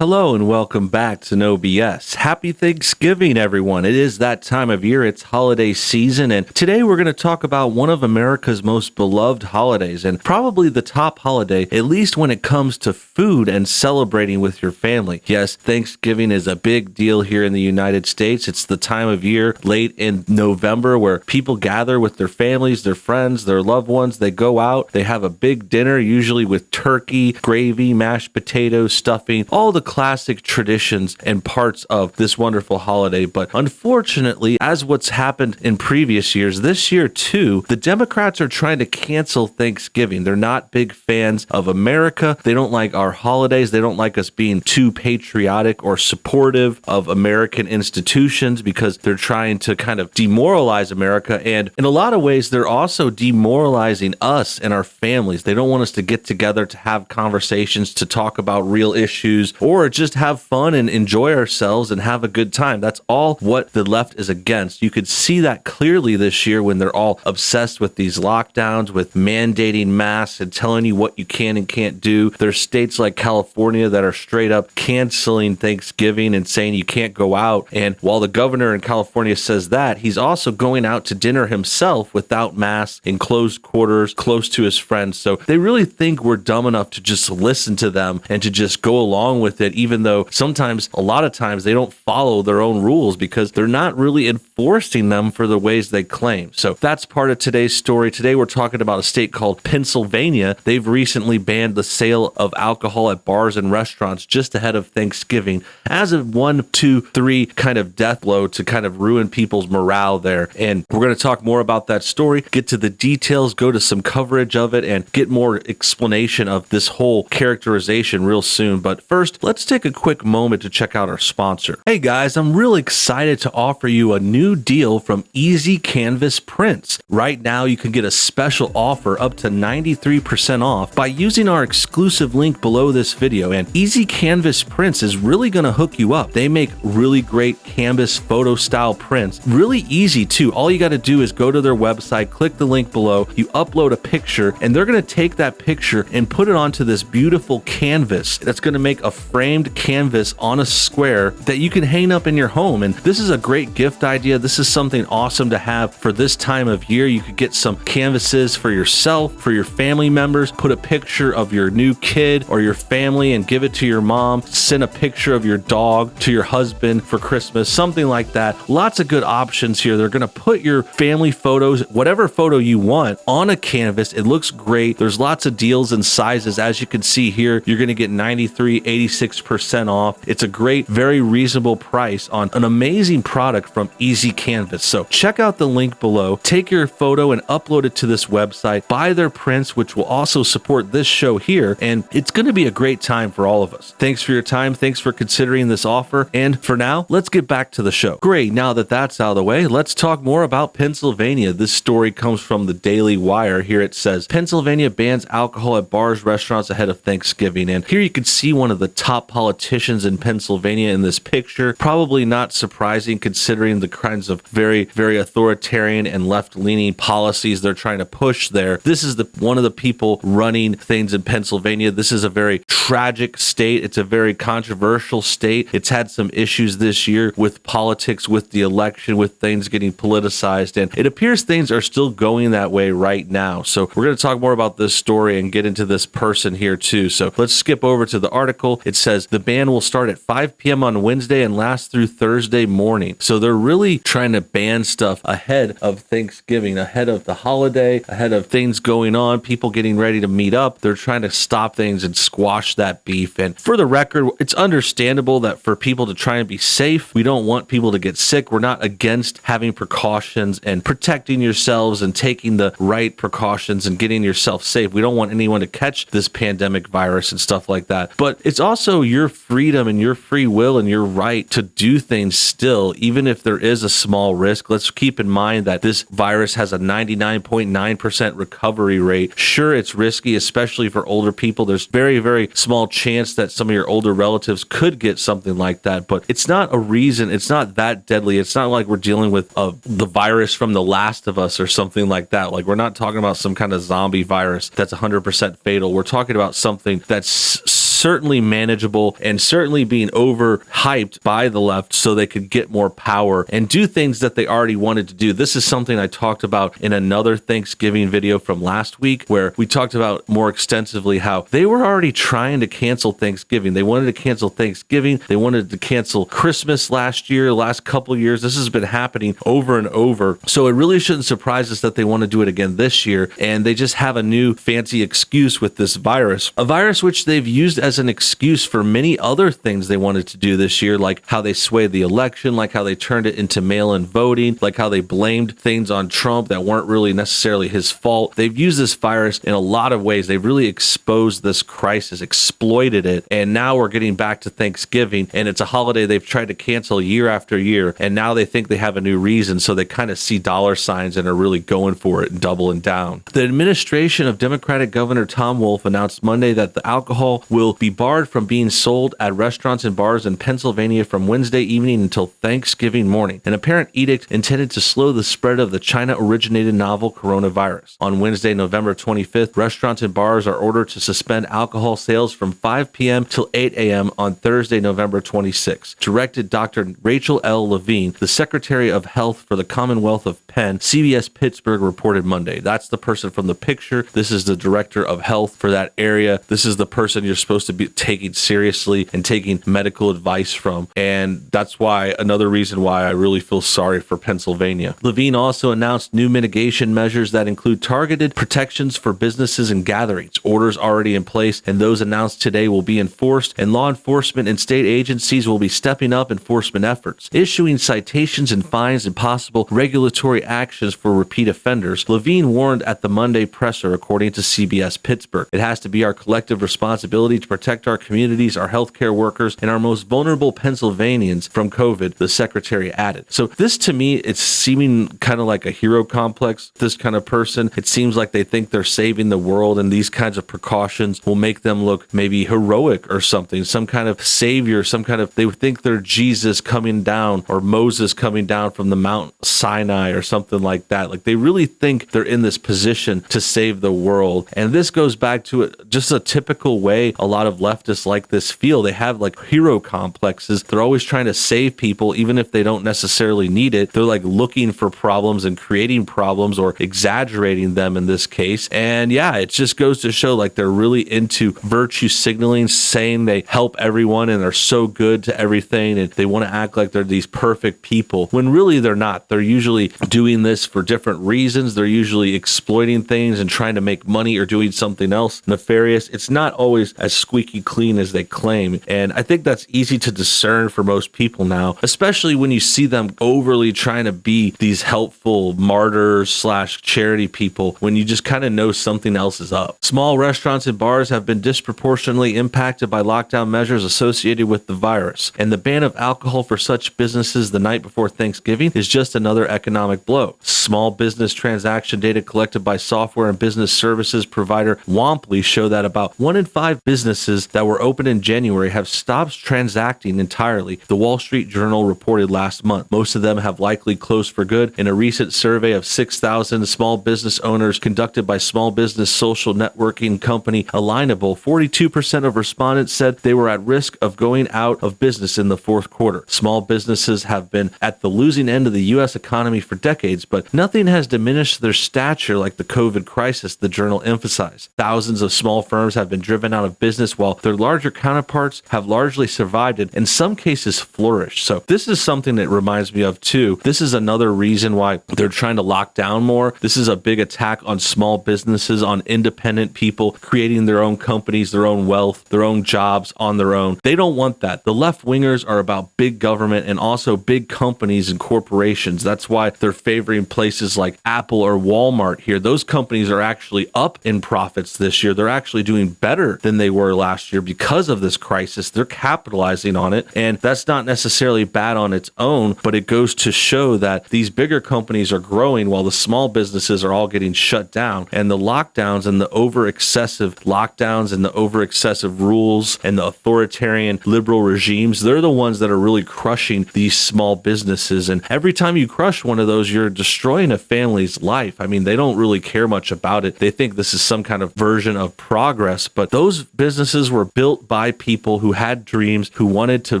Hello and welcome back to NoBS. Happy Thanksgiving, everyone. It is that time of year. It's holiday season, and today we're going to talk about one of America's most beloved holidays, and probably the top holiday, at least when it comes to food and celebrating with your family. Yes, Thanksgiving is a big deal here in the United States. It's the time of year late in November where people gather with their families, their friends, their loved ones. They go out, they have a big dinner, usually with turkey, gravy, mashed potatoes, stuffing, all the classic traditions and parts of this wonderful holiday. But unfortunately, as what's happened in previous years, this year too, the Democrats are trying to cancel Thanksgiving. They're not big fans of America. They don't like our holidays. They don't like us being too patriotic or supportive of American institutions because they're trying to kind of demoralize America. And in a lot of ways, they're also demoralizing us and our families. They don't want us to get together to have conversations, to talk about real issues, or just have fun and enjoy ourselves and have a good time. That's all what the left is against. You could see that clearly this year when they're all obsessed with these lockdowns, with mandating masks and telling you what you can and can't do. There's states like California that are straight up canceling Thanksgiving and saying you can't go out. And while the governor in California says that, he's also going out to dinner himself without masks in closed quarters, close to his friends. So they really think we're dumb enough to just listen to them and to just go along with it, even though sometimes, a lot of times, they don't follow their own rules because they're not really enforcing them for the ways they claim. So that's part of today's story. Today, we're talking about a state called Pennsylvania. They've recently banned the sale of alcohol at bars and restaurants just ahead of Thanksgiving as a 1, 2, 3 kind of death blow to kind of ruin people's morale there. And we're going to talk more about that story, get to the details, go to some coverage of it, and get more explanation of this whole characterization real soon. But first, let's take a quick moment to check out our sponsor. Hey guys, I'm really excited to offer you a new deal from Easy Canvas Prints. Right now, you can get a special offer up to 93% off by using our exclusive link below this video. And Easy Canvas Prints is really going to hook you up. They make really great canvas photo style prints. Really easy too. All you got to do is go to their website, click the link below, you upload a picture, and they're going to take that picture and put it onto this beautiful canvas that's going to make a framed canvas on a square that you can hang up in your home. And this is a great gift idea. This is something awesome to have for this time of year. You could get some canvases for yourself, for your family members, put a picture of your new kid or your family and give it to your mom, send a picture of your dog to your husband for Christmas, something like that. Lots of good options here. They're going to put your family photos, whatever photo you want, on a canvas. It looks great. There's lots of deals and sizes. As you can see here, you're going to get 93, 86% off. It's a great, very reasonable price on an amazing product from Easy Canvas. So check out the link below, take your photo and upload it to this website, buy their prints, which will also support this show here. And it's going to be a great time for all of us. Thanks for your time. Thanks for considering this offer. And for now, let's get back to the show. Great. Now that that's out of the way, let's talk more about Pennsylvania. This story comes from the Daily Wire. Here it says, Pennsylvania bans alcohol at bars, restaurants ahead of Thanksgiving. And here you can see one of the top politicians in Pennsylvania in this picture. Probably not surprising considering the kinds of very, very authoritarian and left-leaning policies they're trying to push there. This is one of the people running things in Pennsylvania. This is a very tragic state. It's a very controversial state. It's had some issues this year with politics, with the election, with things getting politicized, and it appears things are still going that way right now. So we're going to talk more about this story and get into this person here too. So let's skip over to the article. It says the ban will start at 5 p.m. on Wednesday and last through Thursday morning. So they're really trying to ban stuff ahead of Thanksgiving, ahead of the holiday, ahead of things going on, people getting ready to meet up. They're trying to stop things and squash that beef. And for the record, it's understandable that for people to try and be safe, we don't want people to get sick. We're not against having precautions and protecting yourselves and taking the right precautions and getting yourself safe. We don't want anyone to catch this pandemic virus and stuff like that. But it's also your freedom and your free will and your right to do things still, even if there is a small risk. Let's keep in mind that this virus has a 99.9% recovery rate. Sure, it's risky, especially for older people. There's very, very small chance that some of your older relatives could get something like that, but it's not a reason. It's not that deadly. It's not like we're dealing with the virus from The Last of Us or something like that. Like, we're not talking about some kind of zombie virus that's 100% fatal. We're talking about something that's certainly manageable and certainly being overhyped by the left so they could get more power and do things that they already wanted to do. This is something I talked about in another Thanksgiving video from last week, where we talked about more extensively how they were already trying to cancel Thanksgiving. They wanted to cancel Thanksgiving. They wanted to cancel Christmas last year, last couple of years. This has been happening over and over. So it really shouldn't surprise us that they want to do it again this year. And they just have a new fancy excuse with this virus, a virus which they've used as an excuse for many other things they wanted to do this year, like how they swayed the election, like how they turned it into mail-in voting, like how they blamed things on Trump that weren't really necessarily his fault. They've used this virus in a lot of ways. They've really exposed this crisis, exploited it, and now we're getting back to Thanksgiving, and it's a holiday they've tried to cancel year after year, and now they think they have a new reason, so they kind of see dollar signs and are really going for it and doubling down. The administration of Democratic Governor Tom Wolf announced Monday that the alcohol will be barred from being sold at restaurants and bars in Pennsylvania from Wednesday evening until Thanksgiving morning, an apparent edict intended to slow the spread of the China-originated novel coronavirus. On Wednesday, November 25th, restaurants and bars are ordered to suspend alcohol sales from 5 p.m. till 8 a.m. on Thursday, November 26th, directed Dr. Rachel L. Levine, the Secretary of Health for the Commonwealth of Penn. CBS Pittsburgh reported Monday. That's the person from the picture. This is the director of health for that area. This is the person you're supposed to be taking seriously and taking medical advice from. And that's why, another reason why I really feel sorry for Pennsylvania. Levine also announced new mitigation measures that include targeted protections for businesses and gatherings. Orders already in place and those announced today will be enforced, and law enforcement and state agencies will be stepping up enforcement efforts, issuing citations and fines and possible regulatory actions for repeat offenders. Levine warned at the Monday presser, according to CBS Pittsburgh. It has to be our collective responsibility to protect our communities, our healthcare workers, and our most vulnerable Pennsylvanians from COVID, the secretary added. So this, to me, it's seeming kind of like a hero complex, this kind of person. It seems like they think they're saving the world, and these kinds of precautions will make them look maybe heroic or something, some kind of savior, some kind of, they would think they're Jesus coming down or Moses coming down from the Mount Sinai or something like that. Like they really think they're in this position to save the world. And this goes back to just a typical way a lot of leftists like this feel. They have like hero complexes. They're always trying to save people, even if they don't necessarily need it. They're like looking for problems and creating problems or exaggerating them in this case. And yeah, it just goes to show like they're really into virtue signaling, saying they help everyone and they're so good to everything, and they want to act like they're these perfect people when really they're not. They're usually doing this for different reasons. They're usually exploiting things and trying to make money or doing something else nefarious. It's not always as squeaky clean as they claim. And I think that's easy to discern for most people now, especially when you see them overly trying to be these helpful martyrs / charity people when you just kind of know something else is up. Small restaurants and bars have been disproportionately impacted by lockdown measures associated with the virus, and the ban of alcohol for such businesses the night before Thanksgiving is just another economic blow. Small business transaction data collected by software and business services provider Womply show that about 1 in 5 businesses that were open in January have stopped transacting entirely, the Wall Street Journal reported last month. Most of them have likely closed for good. In a recent survey of 6,000 small business owners conducted by small business social networking company Alignable, 42% of respondents said they were at risk of going out of business in the fourth quarter. Small businesses have been at the losing end of the U.S. economy for decades, but nothing has diminished their stature like the COVID crisis, the journal emphasized. Thousands of small firms have been driven out of business while their larger counterparts have largely survived and in some cases flourished. So this is something that reminds me of too. This is another reason why they're trying to lock down more. This is a big attack on small businesses, on independent people creating their own companies, their own wealth, their own jobs on their own. They don't want that. The left wingers are about big government and also big companies and corporations. That's why they're favoring places like Apple or Walmart here. Those companies are actually up in profits this year. They're actually doing better than they were last year because of this crisis. They're capitalizing on it. And that's not necessarily bad on its own, but it goes to show that these bigger companies are growing while the small businesses are all getting shut down. And the lockdowns and the over excessive lockdowns and the over excessive rules and the authoritarian liberal regimes, they're the ones that are really crushing these small businesses. And every time you crush one of those, you're destroying a family's life. I mean, they don't really care much about it. They think this is some kind of version of progress, but those businesses businesses were built by people who had dreams, who wanted to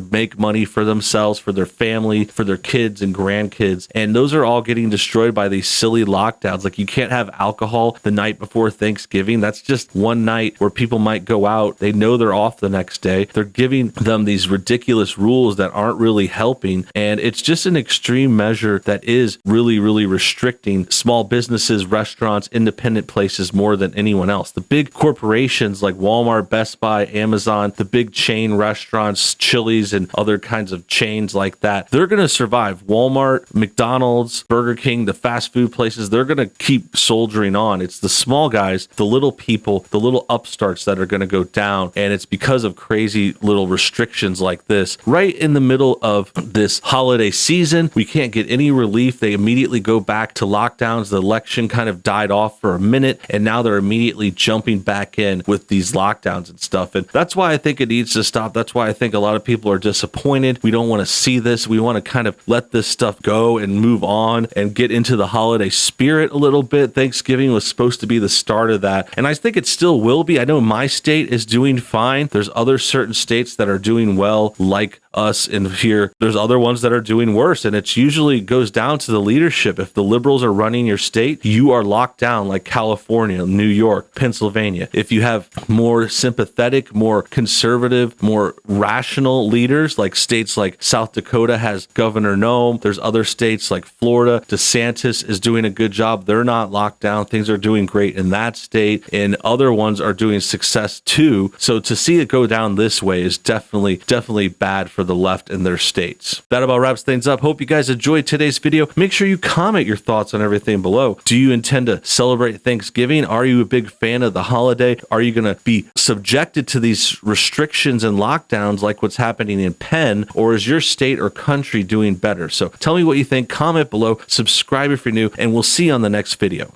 make money for themselves, for their family, for their kids and grandkids. And those are all getting destroyed by these silly lockdowns. Like, you can't have alcohol the night before Thanksgiving. That's just one night where people might go out. They know they're off the next day. They're giving them these ridiculous rules that aren't really helping. And it's just an extreme measure that is really, really restricting small businesses, restaurants, independent places more than anyone else. The big corporations like Walmart, Best Buy, Amazon, the big chain restaurants, Chili's, and other kinds of chains like that, they're going to survive. Walmart, McDonald's, Burger King, the fast food places, they're going to keep soldiering on. It's the small guys, the little people, the little upstarts that are going to go down. And it's because of crazy little restrictions like this. Right in the middle of this holiday season, we can't get any relief. They immediately go back to lockdowns. The election kind of died off for a minute, and now they're immediately jumping back in with these lockdowns and stuff. And that's why I think it needs to stop. That's why I think a lot of people are disappointed. We don't want to see this. We want to kind of let this stuff go and move on and get into the holiday spirit a little bit. Thanksgiving was supposed to be the start of that, and I think it still will be. I know my state is doing fine. There's other certain states that are doing well, like us in here. There's other ones that are doing worse, and it usually goes down to the leadership. If the liberals are running your state, you are locked down, like California, New York, Pennsylvania. If you have more sympathetic, more conservative, more rational leaders, like states like South Dakota has Governor Nome, there's other states like Florida, DeSantis is doing a good job. They're not locked down. Things are doing great in that state, and other ones are doing success too. So to see it go down this way is definitely bad for the left in their states. That about wraps things up. Hope you guys enjoyed today's video. Make sure you comment your thoughts on everything below. Do you intend to celebrate Thanksgiving? Are you a big fan of the holiday? Are you going to be subjected to these restrictions and lockdowns like what's happening in Penn, or is your state or country doing better? So tell me what you think. Comment below, subscribe if you're new, and we'll see you on the next video.